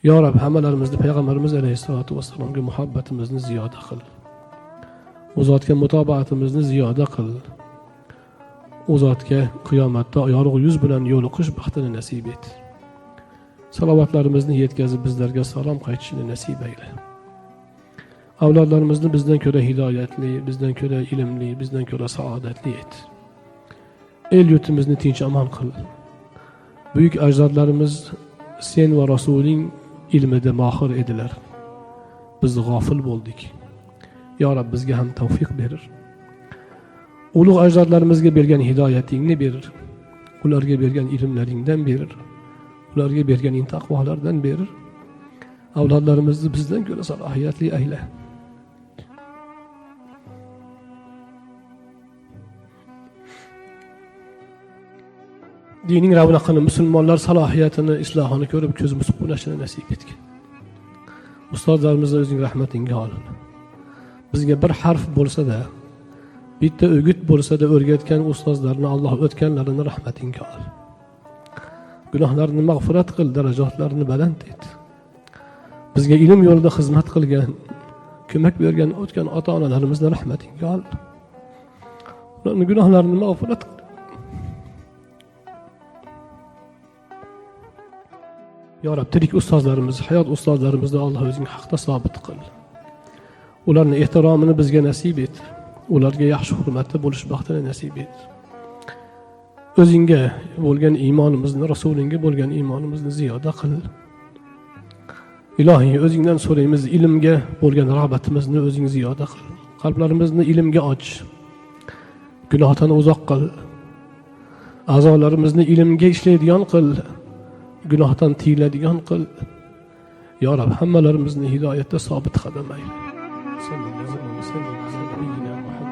Yo Rab, hammalarimizni payg'ambarimiz alayhisolatu vassalomga muhabbatimizni ziyoda qil. U zotga mutobaatimizni ziyoda qil. U zotga qiyomatda yorug' yuz bilan yo'liqish baxtini nasib et. Salovatlarimizni yetkazib bizlarga salom qaytishini nasib eyle. Avlodlarimizni bizdan ko'ra hidoyatli, bizdan ko'ra ilmli, bizdan ko'ra saodatli et. El yurtimizni tinch amon qil. Buyuk ajdodlarimiz sen va Rasuling ilmida mohir edilar. Biz g'ofil bo'ldik. Yo Rab, bizga ham tavfiq berir. Ulug' ajdodlarimizga bergan hidoyatingni berir. Ularga bergan ilmlaringdan berir. Ularga bergan taqvolardan berir. Avlodlarimizni bizdan ko'ra salohiyatli ayla. Dining ravnaqini, musulmonlar salohiyatini, islohini ko'rib ko'zimiz quvnashini nasib etgin. Ustozlarimizni o'zing rahmatingga ol. Bizga bir harf bo'lsa-da, bitta o'git bo'lsa-da o'rgatgan ustozlarni Alloh o'tganlarini rahmatingga ol. Gunohlarini mag'firat qil, darajatlarini baland et. Bizga ilm yo'lida xizmat qilgan, ko'mak bergan o'tgan ota-onalarimizni rahmatingga ol. Ularning gunohlarini mag'firat qil. Yo Rab, tirik ustozlarimiz, hayot ustozlarimizni Alloh o'zing haqda sobit qil. Ularning ehtiromini bizga nasib et. Ularga yaxshi hurmatda bo'lish baxtini nasib et. O'zingga bo'lgan iymonimizni, Rasulingga bo'lgan iymonimizni ziyoda qil. Ilohiy, o'zingdan so'raymiz, ilmga bo'lgan rag'batimizni o'zing ziyoda qil. Qalblarimizni ilmga och. Gunohdan uzoq qil. A'zolarimizni ilmga ishlaydigan qil. Gunohdan tiyiladigan qil. Yo Rab, hammalarimizni hidoyatda sobit qadam ayla. Sallallohu alayhi va sallam.